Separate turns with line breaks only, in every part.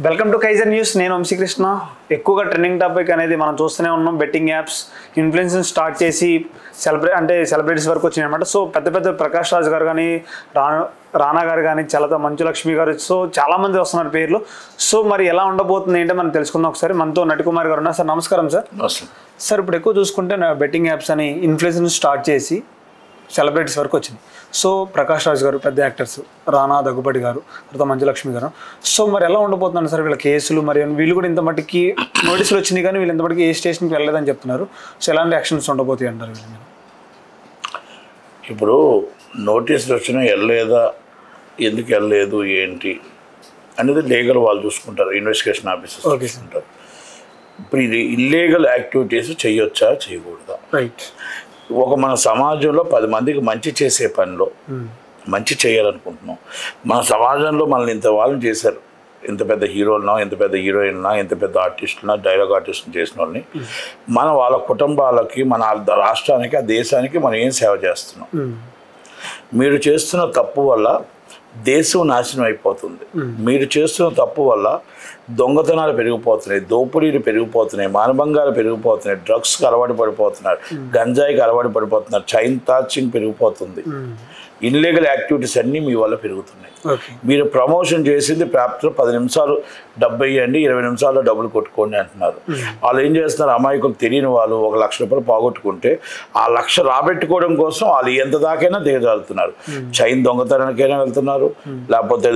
Welcome to Kaiser news. నేను వంశీకృష్ణ. ఎక్కువగా trending topic అనేది మనం చూస్తూనే ఉన్నాం. బెట్టింగ్ యాప్స్ ఇన్ఫ్లుయెన్స్ని స్టార్ట్ చేసి సెలబ్రిటీస్ వరకు వచ్చినాయి అనమాట. సో పెద్ద ప్రకాష్ రాజ్ గారు కానీ, రానా గారు కానీ, చలత మంచు లక్ష్మి గారు, సో చాలామంది వస్తున్నారు పేర్లు. సో మరి ఎలా ఉండబోతుంది ఏంటో మనం తెలుసుకుందాం. ఒకసారి మనతో నటికుమార్ గారు ఉన్నారు. సార్ నమస్కారం సార్. సార్ ఇప్పుడు ఎక్కువ చూసుకుంటే బెట్టింగ్ యాప్స్ అని ఇన్ఫ్లుయెన్స్ని స్టార్ట్ చేసి సెలబ్రిటీస్ వరకు వచ్చింది. సో ప్రకాష్ రాజ్ గారు పెద్ద యాక్టర్స్, రానా, దగ్గుపాటి గారు, తర్వాత మంచు లక్ష్మి గారు. సో మరి ఎలా ఉండబోతున్నాను సార్ వీళ్ళ కేసులు? మరి వీళ్ళు కూడా ఇంత మట్టికి నోటీసులు వచ్చినాయి కానీ వీళ్ళు ఇంత మట్టికి ఏ స్టేషన్కి వెళ్ళలేదని చెప్తున్నారు. సో ఎలాంటి యాక్షన్స్ ఉండబోతాయి అంటారు వీళ్ళ మీద?
ఇప్పుడు నోటీసులు వచ్చినా వెళ్ళలేదా, ఎందుకు వెళ్ళలేదు, ఏంటి అనేది లీగల్ వాళ్ళు చూసుకుంటారు, ఇన్వెస్టిగేషన్ ఆఫీసర్స్ చూసుకుంటారు. ఇప్పుడు ఇది ఇల్లీగల్ యాక్టివిటీస్ చేయొచ్చా, చేయకూడదా?
రైట్.
ఒక మన సమాజంలో 10 మందికి మంచి చేసే పనిలో మంచి చేయాలనుకుంటున్నాం. మన సమాజంలో మనల్ని ఇంత వాళ్ళని చేశారు, ఎంత పెద్ద హీరోలనో, ఎంత పెద్ద హీరోయిన్నా, ఎంత పెద్ద ఆర్టిస్టులనో, డైలాగ్ ఆర్టిస్టులు చేసిన వాళ్ళని మన వాళ్ళ కుటుంబాలకి, మన రాష్ట్రానికి, ఆ దేశానికి మనం ఏం సేవ చేస్తున్నాం? మీరు చేస్తున్న తప్పు వల్ల దేశం నాశనం అయిపోతుంది. మీరు చేస్తున్న తప్పు వల్ల దొంగతనాలు పెరిగిపోతున్నాయి, దోపిడీలు పెరిగిపోతున్నాయి, మానభంగాలు పెరిగిపోతున్నాయి, డ్రగ్స్కి అలవాటు పడిపోతున్నారు, గంజాయికి అలవాటు పడిపోతున్నారు, చైన్ టార్చింగ్ పెరిగిపోతుంది. ఇన్లీగల్ యాక్టివిటీస్ అన్నీ మీ వల్ల పెరుగుతున్నాయి. మీరు ప్రమోషన్ చేసింది పేపర్లో 10 నిమిషాలు డబ్బు వేయండి, 20 నిమిషాల్లో డబ్బులు కొట్టుకోండి అంటున్నారు. వాళ్ళు ఏం చేస్తున్నారు? అమాయకులు తెలియని వాళ్ళు 1 లక్ష రూపాయలు పోగొట్టుకుంటే ఆ 1 లక్ష రాబెట్టుకోవడం కోసం వాళ్ళు ఎంత దాకైనా దిగజారుతున్నారు. చైన్ దొంగతనానికైనా వెళ్తున్నారు, లేకపోతే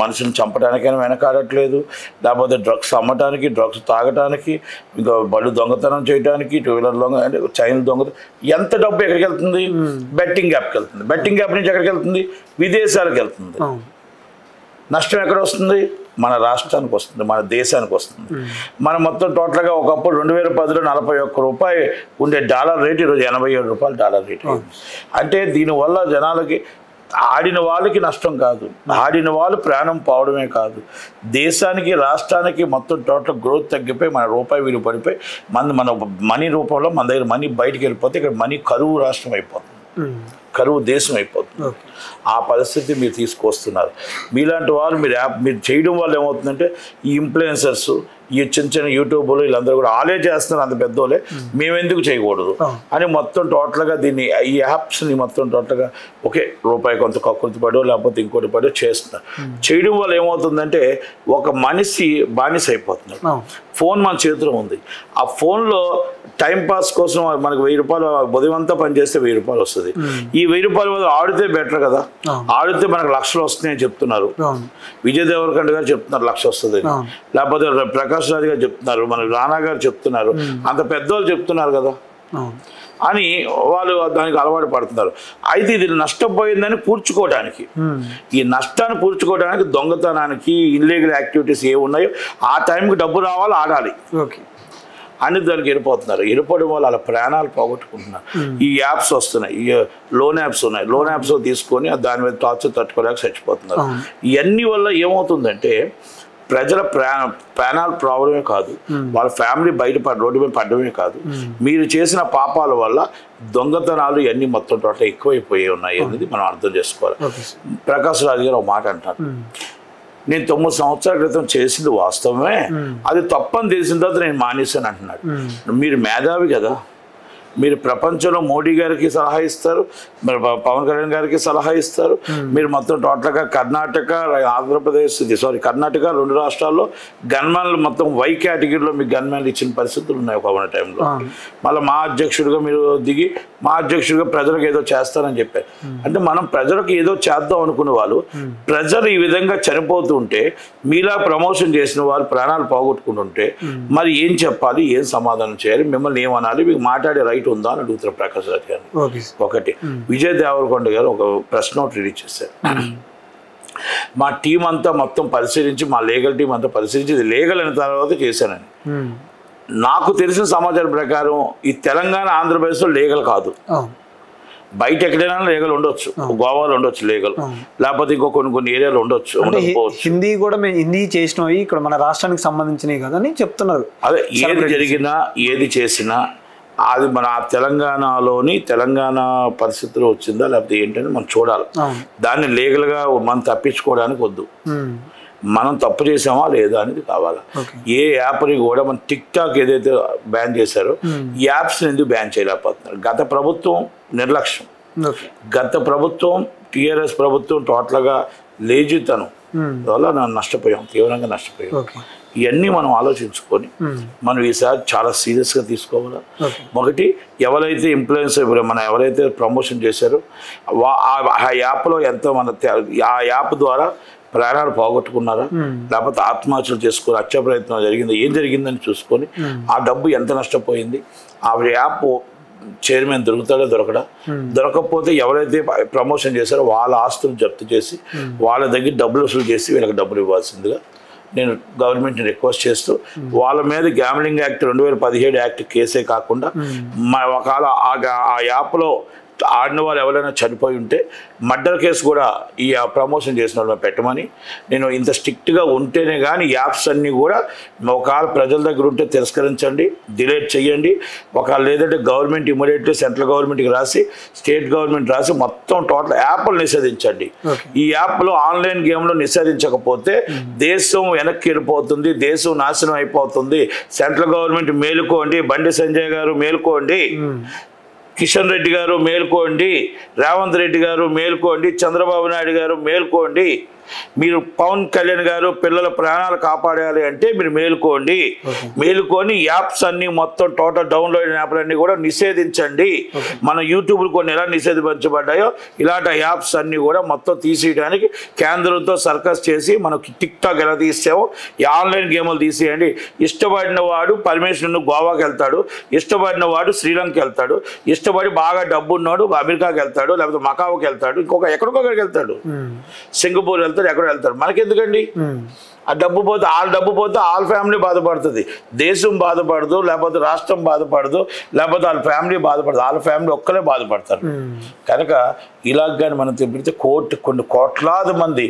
మనుషులను చంపడానికైనా వెనకాడట్లేదు, లేకపోతే డ్రగ్స్ అమ్మటానికి, డ్రగ్స్ తాగటానికి, ఇంకా బళ్ళు దొంగతనం చేయడానికి, 2 వీలర్ దొంగ అంటే చైన్ దొంగతనం. ఎంత డబ్బు ఎక్కడికి వెళ్తుంది? బెట్టింగ్ యాప్కి వెళ్తుంది. బెట్టింగ్ యాప్ నుంచి ఎక్కడికి వెళ్తుంది? విదేశాలకు వెళ్తుంది. నష్టం ఎక్కడ వస్తుంది? మన రాష్ట్రానికి వస్తుంది, మన దేశానికి వస్తుంది. మనం మొత్తం టోటల్గా ఒకప్పుడు 2010లో 41 రూపాయి ఉండే డాలర్ రేట్ ఈరోజు 87 రూపాయలు డాలర్ రేట్. అంటే దీనివల్ల జనాలకి, ఆడిన వాళ్ళకి నష్టం కాదు, ఆడిన వాళ్ళు ప్రాణం పోవడమే కాదు, దేశానికి, రాష్ట్రానికి మొత్తం టోటల్ గ్రోత్ తగ్గిపోయి మన రూపాయి విలువ పడిపోయి మన మనీ రూపంలో మన దగ్గర మనీ బయటికి వెళ్ళిపోతే ఇక్కడ మనీ కరువు రాష్ట్రం అయిపోతుంది, కరువు దేశం అయిపోతుంది. ఆ పరిస్థితి మీరు తీసుకొస్తున్నారు. మీలాంటి వాళ్ళు మీరు చేయడం వల్ల ఏమవుతుందంటే ఈ ఇన్ఫ్లుయెన్సర్స్, ఈ చిన్న యూట్యూబ్లో వీళ్ళందరూ కూడా ఆలే చేస్తున్నారు, అంత పెద్దోళ్ళే, మేమెందుకు చేయకూడదు అని మొత్తం టోటల్గా దీన్ని, ఈ యాప్స్ని మొత్తం టోటల్గా ఒకే రూపాయి కొంత కక్కుర్తి పడో లేకపోతే ఇంకోటి పడో చేస్తున్నారు. చేయడం వల్ల ఏమవుతుందంటే ఒక మనిషి బానిస అయిపోతున్నాడు. ఫోన్ మన చేతిలో ఉంది. ఆ ఫోన్లో టైంపాస్ కోసం మనకు 1000 రూపాయలు ఉదయం అంతా పనిచేస్తే 1000 రూపాయలు వస్తుంది. ఈ 1000 రూపాయల వల్ల ఆడితే బెటర్ కదా, ఆడితే మనకు లక్షలు వస్తున్నాయని చెప్తున్నారు. విజయ్ దేవరకొండ గారు చెప్తున్నారు 1 లక్ష వస్తుంది, లేకపోతే ప్రకాష్ రాజ్ గారు చెప్తున్నారు, మన రానా గారు చెప్తున్నారు, అంత పెద్దవాళ్ళు చెప్తున్నారు కదా అని వాళ్ళు దానికి అలవాటు పడుతున్నారు. అయితే ఇది నష్టపోయిందని పూడ్చుకోవడానికి, ఈ నష్టాన్ని పూడ్చుకోవడానికి, దొంగతనానికి, ఇన్లీగల్ యాక్టివిటీస్ ఏ ఉన్నాయో ఆ టైంకి డబ్బు రావాలి, ఆడాలి అని దానికి వెళ్ళిపోతున్నారు. వెళ్ళిపోవడం వల్ల వాళ్ళ ప్రాణాలు పోగొట్టుకుంటున్నారు. ఈ యాప్స్ వస్తున్నాయి, ఈ లోన్ యాప్స్ ఉన్నాయి, లోన్ యాప్స్ తీసుకొని దాని మీద టార్చర్ తట్టుకోలేక చచ్చిపోతున్నారు. ఇవన్నీ వల్ల ఏమవుతుందంటే ప్రజల ప్రాణాలు ప్రాబ్లమే కాదు, వాళ్ళ ఫ్యామిలీ రోడ్డు మీద పడడమే కాదు, మీరు చేసిన పాపాల వల్ల దొంగతనాలు ఇవన్నీ మొత్తం టోటల్ ఎక్కువైపోయి ఉన్నాయి అనేది మనం అర్థం చేసుకోవాలి. ప్రకాష్ రాజ్ గారు ఒక మాట అంటారు, నేను 9 సంవత్సరాల క్రితం చేసింది వాస్తవమే, అది తప్పని తెలిసిన తర్వాత నేను మానేశాను అంటున్నాడు. మీరు మేధావి కదా, మీరు ప్రపంచంలో మోడీ గారికి సలహా ఇస్తారు, మరి పవన్ కళ్యాణ్ గారికి సలహా ఇస్తారు, మీరు మొత్తం టోటల్గా కర్ణాటక, ఆంధ్రప్రదేశ్, కర్ణాటక 2 రాష్ట్రాల్లో గన్మ్యాన్లు మొత్తం వై కేటగిరీలో మీకు గన్మ్యాన్లు ఇచ్చిన పరిస్థితులు ఉన్నాయి ఒక టైంలో. మళ్ళీ మా అధ్యక్షుడిగా మీరు దిగి మా అధ్యక్షుడిగా ప్రజలకు ఏదో చేస్తారని చెప్పారు. అంటే మనం ప్రజలకు ఏదో చేద్దాం అనుకునే వాళ్ళు, ప్రజలు ఈ విధంగా చనిపోతుంటే మీలా ప్రమోషన్ చేసిన వాళ్ళు ప్రాణాలు పోగొట్టుకుంటుంటే మరి ఏం చెప్పాలి, ఏం సమాధానం చేయాలి, మిమ్మల్ని ఏమనాలి, మీకు మాట్లాడే రైట్ ఉందా అని అడుగుతారు ప్రకాష్ రాజ్ గారిని. ఒకటి, విజయ్ దేవరకొండ గారు ఒక ప్రెస్ నోట్ రిలీజ్ చేశారు. మా టీం అంతా మొత్తం పరిశీలించి, మా లీగల్ టీం అంతా పరిశీలించి ఇది లీగల్ అయిన తర్వాత చేశానని. నాకు తెలిసిన సమాచారం ప్రకారం ఈ తెలంగాణ, ఆంధ్రప్రదేశ్లో లీగల్ కాదు. బయట ఎక్కడైనా లీగల్ ఉండొచ్చు, గోవాలో ఉండొచ్చు లీగల్, లేకపోతే ఇంకో కొన్ని ఏరియాలో ఉండొచ్చు.
హిందీ కూడా మేము హిందీ చేసినవి ఇక్కడ మన రాష్ట్రానికి సంబంధించినవి కదా అని చెప్తున్నారు.
అదే ఏది జరిగినా, ఏది చేసినా అది మన తెలంగాణలోని తెలంగాణ పరిస్థితుల్లో వచ్చిందా లేకపోతే ఏంటని మనం చూడాలి. దాన్ని లీగల్గా మనం తప్పించుకోవడానికి వద్దు. మనం తప్పు చేసామా లేదా అనేది కావాలా. ఏ యాప్ని కూడా మన టిక్ టాక్ ఏదైతే బ్యాన్ చేశారో ఈ యాప్స్ని ఎందుకు బ్యాన్ చేయలేకపోతున్నారు? గత ప్రభుత్వం నిర్లక్ష్యం, గత ప్రభుత్వం టీఆర్ఎస్ ప్రభుత్వం టోటల్గా లేజితనం వల్ల నష్టపోయాం, తీవ్రంగా నష్టపోయాం. ఇవన్నీ మనం ఆలోచించుకొని మనం ఈసారి చాలా సీరియస్గా తీసుకోవాలి. ఒకటి, ఎవరైతే ఇన్ఫ్లుయెన్సర్ మనం ఎవరైతే ప్రమోషన్ చేశారో ఆ యాప్లో ఎంతో ఆ యాప్ ద్వారా ప్రాణాలు పోగొట్టుకున్నారా, లేకపోతే ఆత్మహత్యలు చేసుకుని హత్య ప్రయత్నం జరిగింది, ఏం జరిగిందని చూసుకొని ఆ డబ్బు ఎంత నష్టపోయింది, ఆ యాప్ చైర్మన్ దొరుకుతాడో దొరకడా, దొరకకపోతే ఎవరైతే ప్రమోషన్ చేశారో వాళ్ళ ఆస్తులు జప్తు చేసి వాళ్ళ దగ్గర డబ్బులు వసూలు చేసి వీళ్ళకి డబ్బులు ఇవ్వాల్సిందిగా నేను గవర్నమెంట్ని రిక్వెస్ట్ చేస్తూ, వాళ్ళ మీద గ్యామ్లింగ్ యాక్ట్ 2017 యాక్ట్ కేసే కాకుండా ఒకవేళ ఆ యాప్లో ఆడిన వాళ్ళు ఎవరైనా చనిపోయి ఉంటే మర్డర్ కేసు కూడా ఈ ప్రమోషన్ చేసిన వాళ్ళని పెట్టమని, నేను ఇంత స్ట్రిక్ట్గా ఉంటేనే కానీ యాప్స్ అన్నీ కూడా ఒకవేళ ప్రజల దగ్గర ఉంటే తిరస్కరించండి, డిలీట్ చేయండి. ఒకవేళ లేదంటే గవర్నమెంట్ ఇమీడియట్లీ సెంట్రల్ గవర్నమెంట్కి రాసి స్టేట్ గవర్నమెంట్ రాసి మొత్తం టోటల్ యాప్లు నిషేధించండి. ఈ యాప్లో ఆన్లైన్ గేమ్లో నిషేధించకపోతే దేశం వెనక్కి వెళ్ళిపోతుంది, దేశం నాశనం అయిపోతుంది. సెంట్రల్ గవర్నమెంట్ మేలుకోండి, బండి సంజయ్ గారు మేలుకోండి, కిషన్ రెడ్డి గారు మేల్కోండి, రేవంత్ రెడ్డి గారు మేల్కోండి, చంద్రబాబు నాయుడు గారు మేల్కోండి. మీరు పవన్ కళ్యాణ్ గారు పిల్లల ప్రాణాలు కాపాడాలి అంటే మీరు మేలుకోండి, మేలుకొని యాప్స్ అన్ని మొత్తం టోటల్ డౌన్లోడ్ యాప్లన్నీ కూడా నిషేధించండి. మన యూట్యూబ్లు కొన్ని ఎలా నిషేధించబడ్డాయో ఇలాంటి యాప్స్ అన్నీ కూడా మొత్తం తీసేయడానికి కేంద్రంతో సర్కస్ చేసి మనకి టిక్ టాక్ ఎలా తీసామో ఈ ఆన్లైన్ గేములు తీసేయండి. ఇష్టపడిన వాడు పర్మిషన్ గోవాకి వెళ్తాడు, ఇష్టపడిన వాడు శ్రీలంకకి వెళ్తాడు, ఇష్టపడి బాగా డబ్బు ఉన్నాడు అమెరికాకి వెళ్తాడు, లేకపోతే మకావుకి వెళ్తాడు, ఎక్కడికొకరికి వెళ్తాడు, సింగపూర్ వెళ్తాడు, ఎక్కడ వెళ్తారు. మనకెందుకండి? ఆ డబ్బు పోతే వాళ్ళ ఫ్యామిలీ బాధపడుతుంది, దేశం బాధపడదు, లేకపోతే రాష్ట్రం బాధపడదు, లేకపోతే వాళ్ళ ఫ్యామిలీ బాధపడదు, వాళ్ళ ఫ్యామిలీ ఒక్కలే బాధపడతారు. కనుక ఇలాగ కానీ మనం తిప్పితే కొన్ని కోట్లాది మంది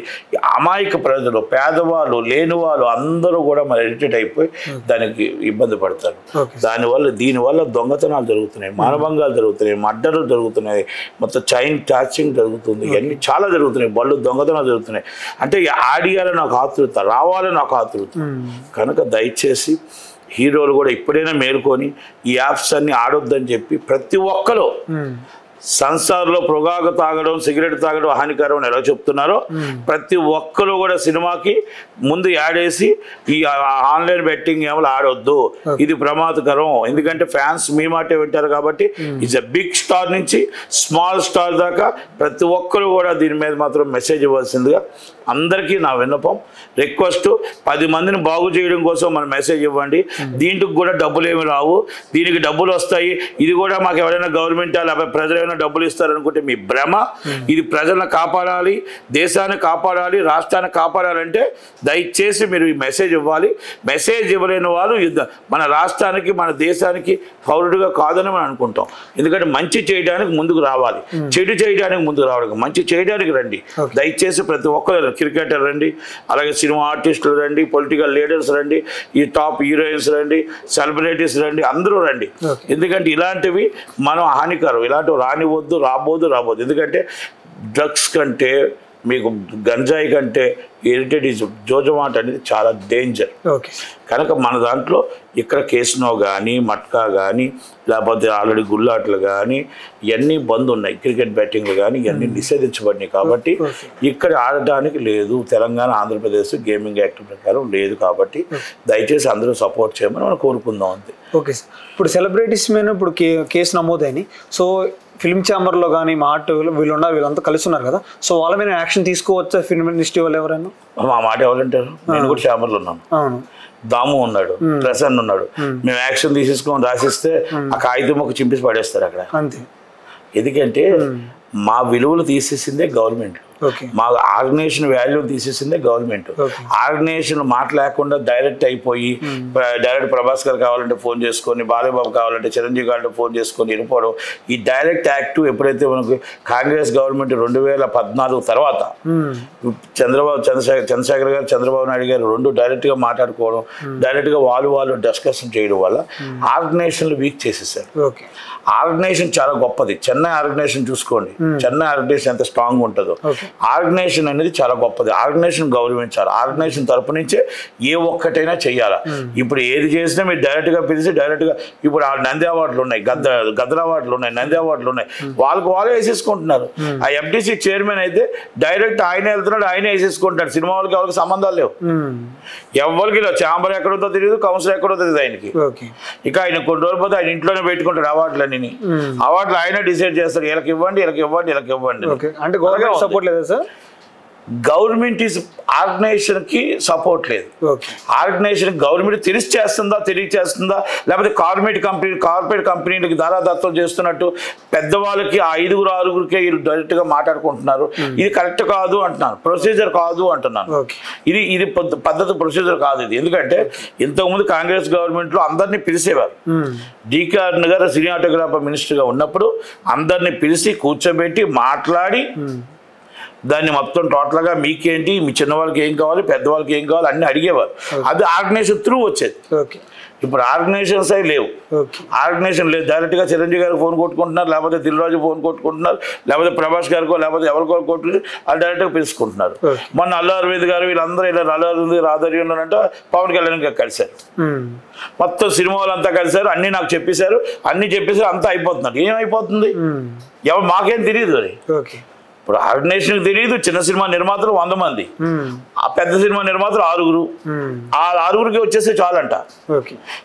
అమాయక ప్రజలు, పేదవాళ్ళు, లేని వాళ్ళు అందరూ కూడా మన ఇరిటేట్ అయిపోయి దానికి ఇబ్బంది పడతారు. దీనివల్ల దొంగతనాలు జరుగుతున్నాయి, మానభంగాలు జరుగుతున్నాయి, మర్డర్లు జరుగుతున్నాయి, మొత్తం చైన్ ట్యాచింగ్ జరుగుతుంది, ఇవన్నీ చాలా జరుగుతున్నాయి, బళ్ళు దొంగతనాలు జరుగుతున్నాయి. అంటే ఆడియాలని నాకు ఆతృత, రావాలని నాకు ఆతృత. కనుక దయచేసి హీరోలు కూడా ఇప్పుడైనా మేలుకొని ఈ యాప్స్ అన్ని ఆడొద్దని చెప్పి ప్రతి ఒక్కరు సంసార్లో పొగాకు తాగడం, సిగరెట్ తాగడం హానికరం అని ఎలా చెప్తున్నారో ప్రతి ఒక్కరు కూడా సినిమాకి ముందు యాడ్ వేసి ఈ ఆన్లైన్ బెట్టింగ్ ఏమైనా ఆడొద్దు, ఇది ప్రమాదకరం. ఎందుకంటే ఫ్యాన్స్ మీ మాటే వింటారు కాబట్టి ఈజ్ అ బిగ్ స్టార్ నుంచి స్మాల్ స్టార్ దాకా ప్రతి ఒక్కరు కూడా దీని మీద మాత్రం మెసేజ్ ఇవ్వాల్సిందిగా అందరికీ నా విన్నపం, రిక్వెస్ట్. 10 మందిని బాగు చేయడం కోసం మన మెసేజ్ ఇవ్వండి. దీంట్కి కూడా డబ్బులు ఏమి రావు, దీనికి డబ్బులు వస్తాయి, ఇది కూడా మాకు ఎవరైనా గవర్నమెంట్ లేకపోతే ప్రజలు ఏమైనా డబ్బులు ఇస్తారనుకుంటే మీ భ్రమ. ఇది ప్రజలను కాపాడాలి, దేశాన్ని కాపాడాలి, రాష్ట్రాన్ని కాపాడాలంటే దయచేసి మీరు ఈ మెసేజ్ ఇవ్వాలి. మెసేజ్ ఇవ్వలేని వారు మన రాష్ట్రానికి, మన దేశానికి పౌరుడిగా కాదని మనం అనుకుంటాం. ఎందుకంటే మంచి చేయడానికి ముందుకు రావాలి, చెడు చేయడానికి ముందుకు రావడానికి, మంచి చేయడానికి రండి. దయచేసి ప్రతి ఒక్కరు, క్రికెటర్ రండి, అలాగే సినిమా ఆర్టిస్టులు రండి, పొలిటికల్ లీడర్స్ రండి, ఈ టాప్ హీరోయిన్స్ రండి, సెలబ్రిటీస్ రండి, అందరూ రండి. ఎందుకంటే ఇలాంటివి మనం హానికరం, ఇలాంటివి రాబోదు. ఎందుకంటే డ్రగ్స్ కంటే, మీకు గంజాయి కంటే హెరిటేజ్ జోజమాట అనేది చాలా డేంజర్. కనుక మన దాంట్లో ఇక్కడ కేసునో కానీ, మట్కా కానీ, లేకపోతే ఆల్రెడీ గుళ్ళాట్లు కానీ ఇవన్నీ బంద్ ఉన్నాయి, క్రికెట్ బ్యాటింగ్లు కానీ ఇవన్నీ నిషేధించబడినాయి. కాబట్టి ఇక్కడ ఆడటానికి లేదు, తెలంగాణ ఆంధ్రప్రదేశ్ గేమింగ్ యాక్ట్ ప్రకారం లేదు. కాబట్టి దయచేసి అందరూ సపోర్ట్ చేయమని మనం కోరుకుందాం అంతే.
ఓకే సార్, ఇప్పుడు సెలబ్రిటీస్ మీద ఇప్పుడు కేసు నమోదైంది. సో ఫిల్మ్ ఛాంబర్లో కానీ మాట వీళ్ళంతా కలిసి ఉన్నారు కదా, సో వాళ్ళ మీద యాక్షన్ తీసుకోవచ్చా ఫిల్మ్ ఇండస్ట్రీ వాళ్ళు ఎవరైనా?
మా మాట ఎవరంటారు? నేను కూడా ఛాంబర్లో ఉన్నాను.
అవును,
దాము ఉన్నాడు, ప్రసన్న ఉన్నాడు. మేము యాక్షన్ తీసేసుకొని రాసిస్తే ఆ కాగితం ఒక చింపేసి పడేస్తారు అక్కడ.
అంతే.
ఎందుకంటే మా విలువలు తీసేసిందే గవర్నమెంట్, మా ఆర్గనైజేషన్ వాల్యూ తీసేసిందే గవర్నమెంట్. ఆర్గనైజేషన్ మాట లేకుండా డైరెక్ట్ అయిపోయి డైరెక్ట్ ప్రభాస్ గారు కావాలంటే ఫోన్ చేసుకొని, బాలయ్యబాబు కావాలంటే చిరంజీవి గారు ఫోన్ చేసుకొని వెళ్ళిపోవడం. ఈ డైరెక్ట్ యాక్ట్ ఎప్పుడైతే మనకు కాంగ్రెస్ గవర్నమెంట్ 2014 తర్వాత చంద్రశేఖర్ గారు, చంద్రబాబు నాయుడు గారు రెండు డైరెక్ట్గా మాట్లాడుకోవడం, డైరెక్ట్గా వాళ్ళు డిస్కషన్ చేయడం వల్ల ఆర్గనైజేషన్లు వీక్ చేసేసారు. ఆర్గనైజేషన్ చాలా గొప్పది. చెన్నై ఆర్గనైజేషన్ చూసుకోండి, చెన్నై ఆర్గనైజేషన్ ఎంత స్ట్రాంగ్ ఉంటుందో. ఆర్గనైజేషన్ అనేది చాలా గొప్పది. ఆర్గనైజేషన్ గౌరవించాలి. ఆర్గనైజేషన్ తరపు నుంచే ఏ ఒక్కటైనా చెయ్యాలా. ఇప్పుడు ఏది చేసినా మీరు డైరెక్ట్గా పిలిచి డైరెక్ట్గా ఇప్పుడు ఆ నంది అవార్డులు ఉన్నాయి, గద్దర్ అవార్డులు ఉన్నాయి, నంది అవార్డులు ఉన్నాయి, వాళ్ళే వేసేసుకుంటున్నారు. ఆ FDC చైర్మన్ అయితే డైరెక్ట్ ఆయన వెళ్తున్నాడు, ఆయనే వేసేసుకుంటున్నాడు. సినిమా వాళ్ళకి ఎవరికి సంబంధాలు లేవు. ఎవరికి లేవు. ఛాంబర్ ఎక్కడుందో తెలియదు, కౌన్సిల్ ఎక్కడో తెలియదు ఆయనకి. ఇక ఆయన కొన్ని రోజులు పోతే ఆయన ఇంట్లోనే పెట్టుకుంటాడు అవార్డులన్నీ. అవార్డులు ఆయన డిసైడ్ చేస్తారు, వీళ్ళకి ఇవ్వండి, వీళ్ళకి ఇవ్వండి, వీళ్ళకి ఇవ్వండి.
అంటే గవర్నమెంట్ సపోర్ట్ లేదా సార్?
గవర్నమెంట్ ఆర్గనైజేషన్కి సపోర్ట్ లేదు. ఆర్గనైజేషన్ గవర్నమెంట్ తెలిసి చేస్తుందా, తెలియచేస్తుందా, లేకపోతే కార్పొరేట్ కంపెనీలకి దారాదత్తం చేస్తున్నట్టు పెద్దవాళ్ళకి 5-6 వీళ్ళు డైరెక్ట్గా మాట్లాడుకుంటున్నారు. ఇది కరెక్ట్ కాదు అంటున్నాను, ప్రొసీజర్ కాదు అంటున్నాను. ఇది పద్ధతి, ప్రొసీజర్ కాదు ఇది. ఎందుకంటే ఇంతకుముందు కాంగ్రెస్ గవర్నమెంట్లో అందరినీ పిలిచేవారు. DK అరుణ్ గారు సినిమాటోగ్రాఫర్ మినిస్టర్గా ఉన్నప్పుడు అందరినీ పిలిచి కూర్చోబెట్టి మాట్లాడి దాన్ని మొత్తం టోటల్గా మీకేంటి, మీ చిన్నవాళ్ళకి ఏం కావాలి, పెద్దవాళ్ళకి ఏం కావాలి అన్నీ అడిగేవారు. అది ఆర్గనైజేషన్ త్రూ వచ్చేది. ఇప్పుడు ఆర్గనైజేషన్స్ అవి లేవు. ఆర్గనైజేషన్ లేదు. డైరెక్ట్గా చిరంజీవి గారికి ఫోన్ కొట్టుకుంటున్నారు, లేకపోతే దిల్రాజు ఫోన్ కొట్టుకుంటున్నారు, లేకపోతే ప్రభాస్ గారికో లేకపోతే ఎవరికో కొట్టుకుని వాళ్ళు డైరెక్ట్గా పిలుచుకుంటున్నారు. మొన్న అల్లు అరవింద్ గారు వీళ్ళందరూ ఇలా అల్లు అరవింద్ ఆధ్వర్యంలో అంటే పవన్ కళ్యాణ్ గారు కలిశారు. మొత్తం సినిమా వాళ్ళంతా కలిశారు, అన్నీ నాకు చెప్పేశారు, అన్నీ చెప్పేసారు, అంతా అయిపోతున్నారు. ఏమైపోతుంది? మాకేం తెలియదు. అది ఇప్పుడు ఆర్గనైజేషన్కి తెలియదు. చిన్న సినిమా నిర్మాతలు 100 మంది, ఆ పెద్ద సినిమా నిర్మాతలు 6. ఆ 6కి వచ్చేస్తే చాలంట.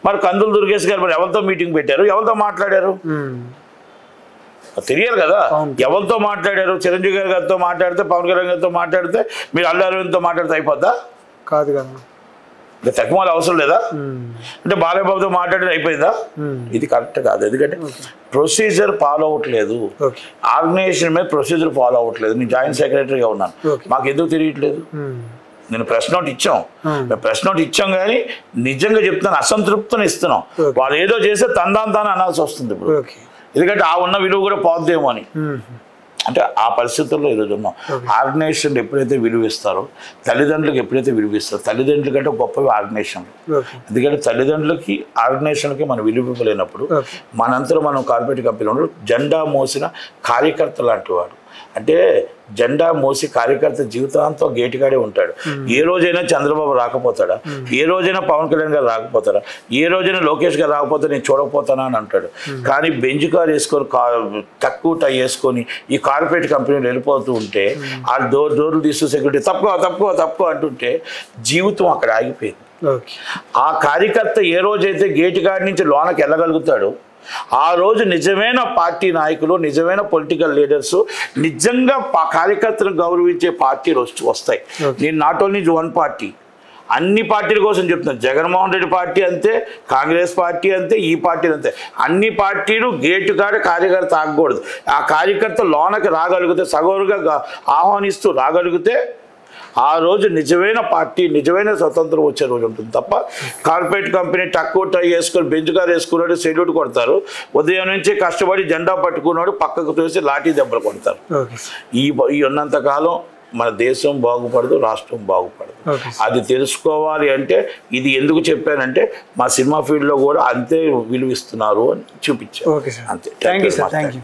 మరి కందులు దుర్గేష్ గారు మరి ఎవరితో మీటింగ్ పెట్టారు, ఎవరితో మాట్లాడారు తెలియాలి కదా. ఎవరితో మాట్లాడారు? చిరంజీవి గారితో మాట్లాడితే, పవన్ కళ్యాణ్ గారితో మాట్లాడితే, మీరు అల్లు అరవింద్తో మాట్లాడితే అయిపోద్దా? కాదు కదా. తక్కువ అవసరం లేదా? అంటే బాలయ్యబాబుతో మాట్లాడితే అయిపోయిందా? ఇది కరెక్ట్ కాదు. ఎందుకంటే ప్రొసీజర్ ఫాలో అవ్వట్లేదు. ఆర్గనైజేషన్ మీద ప్రొసీజర్ ఫాలో అవ్వట్లేదు. నేను జాయింట్ సెక్రటరీగా ఉన్నాను, మాకు ఎందుకు తెలియట్లేదు? నేను ప్రెస్ నోట్ ఇచ్చాం కానీ నిజంగా చెప్తున్నాను, అసంతృప్తిని ఇస్తున్నాం. వాళ్ళు ఏదో చేస్తే తాను అనాల్సి వస్తుంది ఇప్పుడు. ఎందుకంటే ఆ ఉన్న విలువ కూడా పోద్దేమో అని. అంటే ఆ పరిస్థితుల్లో ఈరోజు ఉన్నాం. ఆర్గనైజేషన్ ఎప్పుడైతే విలువ ఇస్తారో, తల్లిదండ్రులకు ఎప్పుడైతే విలువ ఇస్తారో, తల్లిదండ్రుల కంటే గొప్పవి ఆర్గనైజేషన్లు. ఎందుకంటే తల్లిదండ్రులకి ఆర్గనైజేషన్లకి మనం విలువ ఇవ్వలేనప్పుడు మనంతలో మనం కార్పొరేట్ కంపెనీలో జెండా మోసిన కార్యకర్త లాంటి వాడు. అంటే జెండా మోసి కార్యకర్త జీవితాంతం గేటుగాడే ఉంటాడు. ఏ రోజైనా చంద్రబాబు రాకపోతాడా? ఏ రోజైనా పవన్ కళ్యాణ్ గారు రాకపోతాడా? ఏ రోజైనా లోకేష్ గారు రాకపోతే నేను చూడకపోతానా అని అంటాడు. కానీ బెంచ్ కార్ వేసుకొని తక్కువ టై వేసుకొని ఈ కార్పొరేట్ కంపెనీలు వెళ్ళిపోతూ ఉంటే ఆ డోర్లు తీస్తూ సెక్యూరిటీ తప్పుకో అంటుంటే జీవితం అక్కడ ఆగిపోయింది. ఆ కార్యకర్త ఏ రోజైతే గేటు గాడి నుంచి లోనకి వెళ్ళగలుగుతాడో ఆ రోజు నిజమైన పార్టీ నాయకులు, నిజమైన పొలిటికల్ లీడర్స్, నిజంగా కార్యకర్తలను గౌరవించే పార్టీలు వస్తాయి. నేను నాట్ ఓన్లీ 1 పార్టీ, అన్ని పార్టీల కోసం చెప్తున్నాను. జగన్మోహన్ రెడ్డి పార్టీ అంతే, కాంగ్రెస్ పార్టీ అంతే, ఈ పార్టీలు అంతే. అన్ని పార్టీలు గేటు కాడ కార్యకర్త ఆగకూడదు. ఆ కార్యకర్త లోనకి రాగలిగితే, సగౌరవంగా ఆహ్వానిస్తూ రాగలిగితే ఆ రోజు నిజమైన పార్టీ, నిజమైన స్వతంత్రం వచ్చే రోజు ఉంటుంది. తప్ప కార్పొరేట్ కంపెనీ తక్కువ టై వేసుకొని బెంచ్ కార్ వేసుకున్నాడు సెల్యూట్ కొడతారు, ఉదయం నుంచి కష్టపడి జెండా పట్టుకున్నాడు పక్కకు తోసి లాఠీ దెబ్బలు కొడతారు. ఈ ఉన్నంతకాలం మన దేశం బాగుపడదు, రాష్ట్రం బాగుపడదు. అది తెలుసుకోవాలి అంటే ఇది ఎందుకు చెప్పానంటే మా సినిమా ఫీల్డ్లో కూడా అంతే విలువిస్తున్నారు అని చూపించారు. అంతే. Thank you.